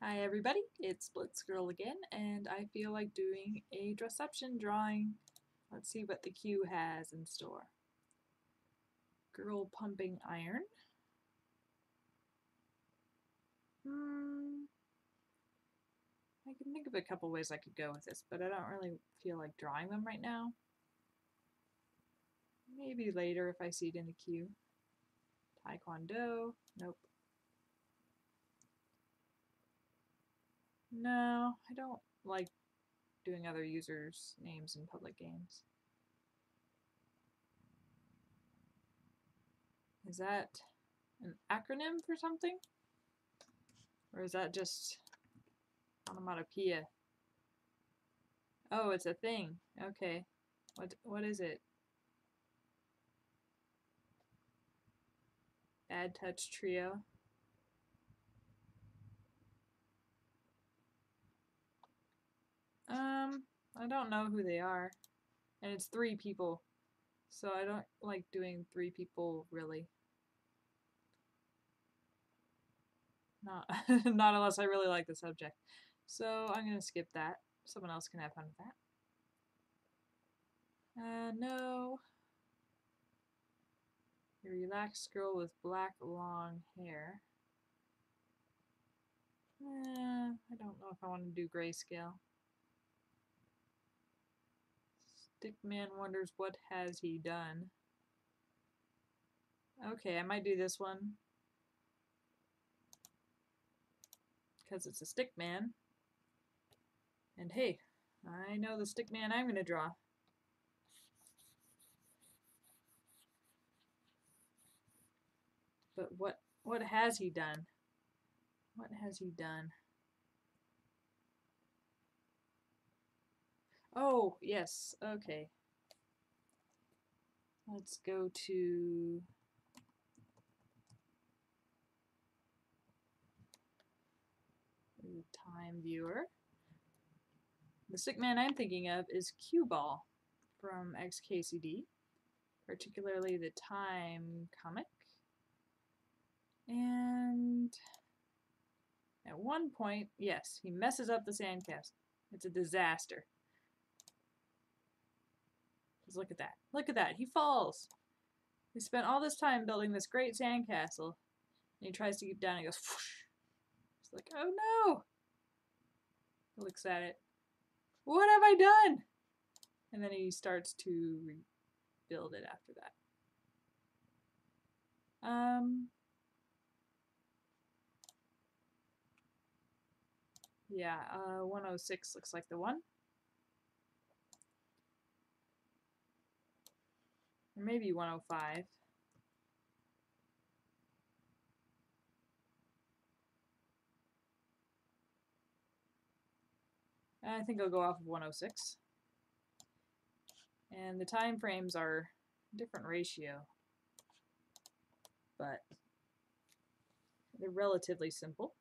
Hi everybody, it's BlitzGirl again, and I feel like doing a Drawception drawing. Let's see what the queue has in store. Girl pumping iron. I can think of a couple ways I could go with this, but I don't really feel like drawing them right now. Maybe later if I see it in the queue. Taekwondo. Nope. No, I don't like doing other users' names in public games. Is that an acronym for something? Or is that just onomatopoeia? Oh, it's a thing. Okay. What is it? Bad Touch Trio. I don't know who they are. And it's 3 people. So I don't like doing 3 people really. Not not unless I really like the subject. So I'm gonna skip that. Someone else can have fun with that. No. A relaxed girl with black long hair. I don't know if I want to do grayscale. Stickman wonders what has he done. Okay, I might do this one because it's a Stickman. And hey, I know the Stickman I'm going to draw. But what has he done? What has he done? Oh, yes, okay. Let's go to the time viewer. The Stickman I'm thinking of is Cue Ball from XKCD, particularly the Time comic. And at one point, yes, he messes up the sandcastle. It's a disaster. Just look at that. Look at that. He falls. He spent all this time building this great sandcastle, and he tries to get down and he goes, whoosh. He's like, oh no! He looks at it. What have I done? And then he starts to rebuild it after that. Yeah, 106 looks like the one. Or maybe 105. I think I'll go off of 106. And the time frames are different ratio, but they're relatively simple.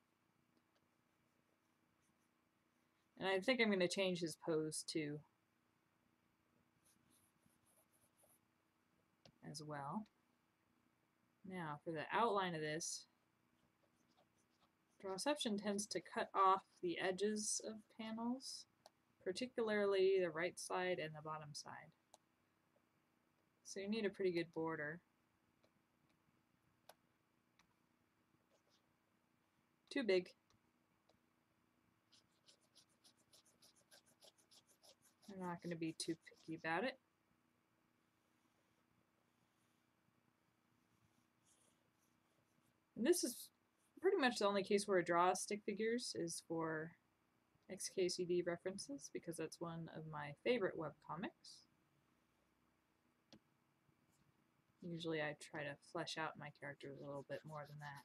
And I think I'm going to change his pose too as well. Now for the outline of this, Drawception tends to cut off the edges of panels, particularly the right side and the bottom side. So you need a pretty good border. Too big. I'm not going to be too picky about it. And this is pretty much the only case where I draw stick figures is for XKCD references, because that's one of my favorite webcomics. Usually I try to flesh out my characters a little bit more than that.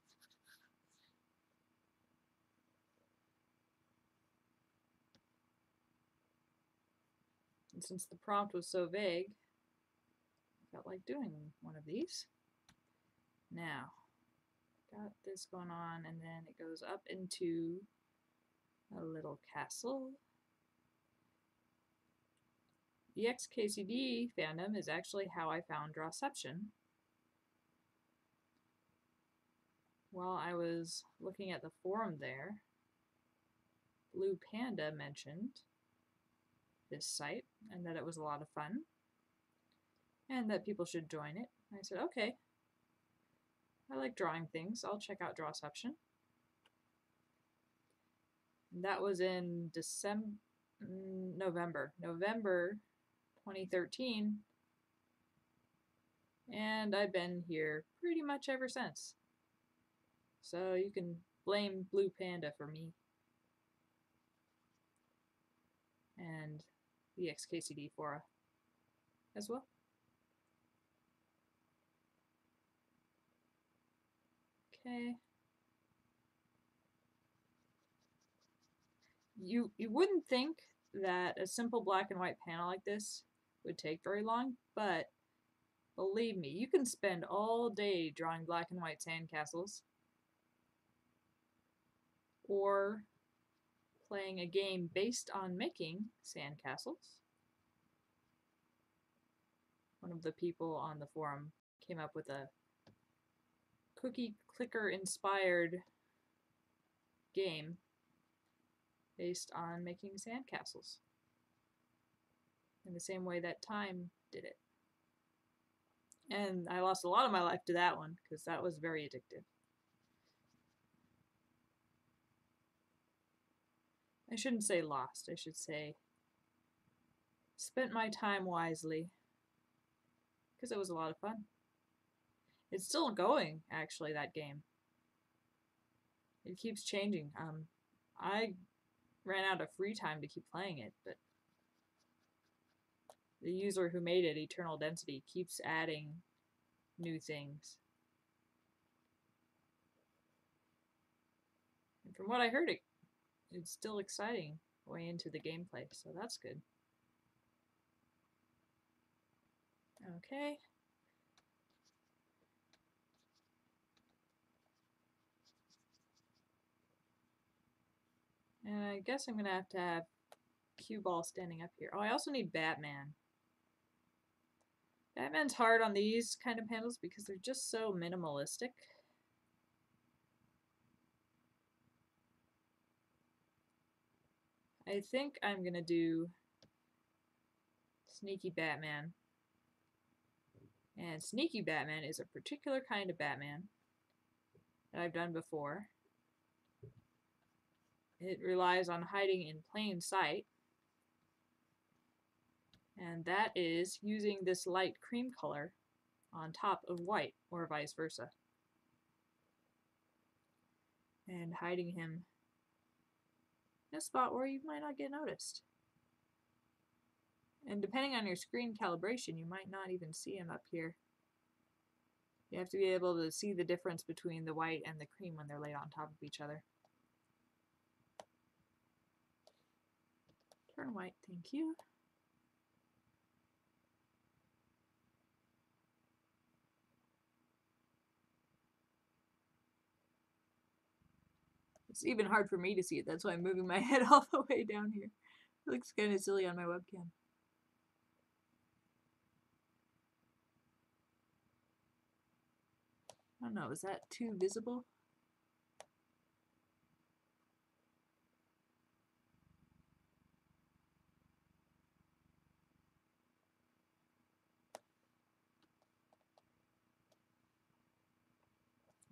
And since the prompt was so vague, I felt like doing one of these. Now, got this going on, and then it goes up into a little castle. The xkcd fandom is actually how I found Drawception. While I was looking at the forum there, Blue Panda mentioned this site and that it was a lot of fun and that people should join it. I said, okay, I like drawing things. I'll check out Drawception. And that was in November 2013. And I've been here pretty much ever since. So you can blame Blue Panda for me. And the XKCD fora as well. Okay. You wouldn't think that a simple black and white panel like this would take very long, but believe me, you can spend all day drawing black and white sandcastles or playing a game based on making sandcastles. One of the people on the forum came up with a cookie clicker inspired game based on making sandcastles in the same way that Time did it. And I lost a lot of my life to that one because that was very addictive. I shouldn't say lost, I should say spent my time wisely because it was a lot of fun. It's still going, actually, that game. It keeps changing. I ran out of free time to keep playing it, but the user who made it, Eternal Density, keeps adding new things. And from what I heard, it's still exciting way into the gameplay, so that's good. Okay. And I guess I'm going to have cue ball standing up here. Oh, I also need Batman. Batman's hard on these kind of panels because they're just so minimalistic. I think I'm going to do Sneaky Batman. And Sneaky Batman is a particular kind of Batman that I've done before. It relies on hiding in plain sight. And that is using this light cream color on top of white, or vice versa. And hiding him in a spot where you might not get noticed. And depending on your screen calibration, you might not even see him up here. You have to be able to see the difference between the white and the cream when they're laid on top of each other. Turn white, thank you. It's even hard for me to see it, that's why I'm moving my head all the way down here. It looks kind of silly on my webcam. I don't know, is that too visible?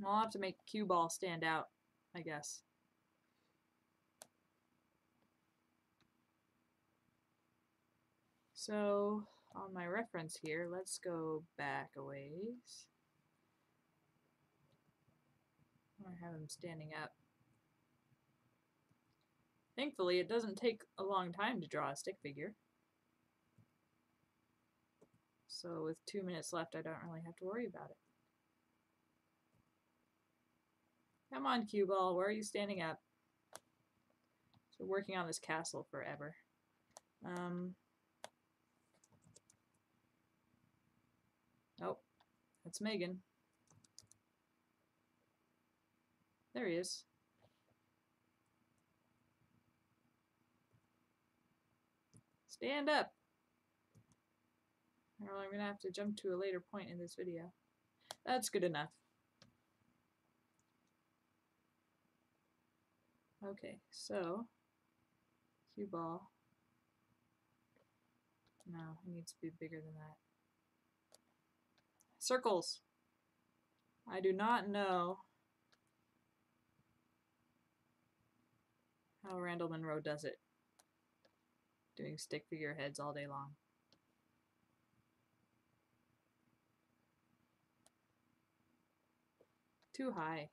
I'll have to make cue ball stand out, I guess. So, on my reference here, let's go back a ways. I have him standing up. Thankfully, it doesn't take a long time to draw a stick figure. So with 2 minutes left, I don't really have to worry about it. Come on, cue ball, where are you standing up? So working on this castle forever. Oh, that's Megan. There he is. Stand up. Or I'm gonna have to jump to a later point in this video. That's good enough. Okay, so Cue ball. No, it needs to be bigger than that. Circles. I do not know how Randall Monroe does it. Doing stick figure heads all day long. Too high.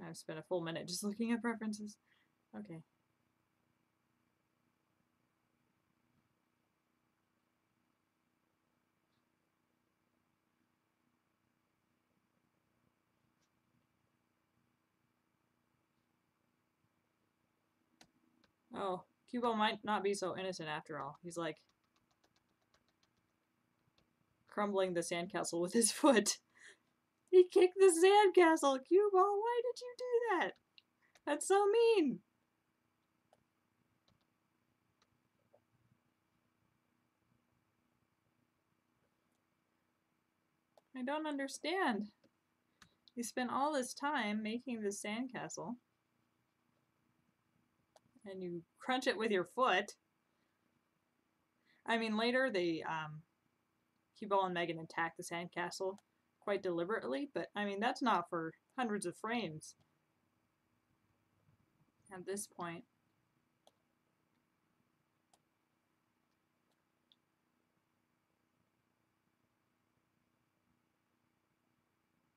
I've spent a full minute just looking at preferences. Okay. Oh, cue ball might not be so innocent after all. He's like crumbling the sandcastle with his foot. He kicked the sandcastle! Cue ball, why did you do that? That's so mean! I don't understand. You spent all this time making this sandcastle, and you crunch it with your foot. I mean, later they, Cue ball and Megan attack the sandcastle quite deliberately, but I mean, that's not for hundreds of frames. At this point.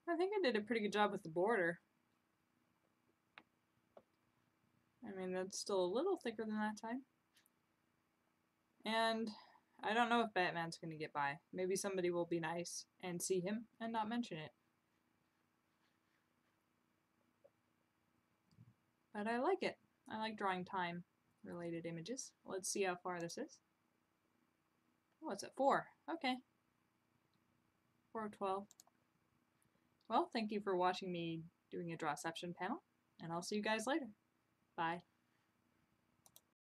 I think I did a pretty good job with the border. I mean, that's still a little thicker than that time. And I don't know if Batman's going to get by. Maybe somebody will be nice and see him and not mention it. But I like it. I like drawing time-related images. Let's see how far this is. Oh, it's at 4. Okay. 4 of 12. Well, thank you for watching me doing a Drawception panel, and I'll see you guys later. Bye.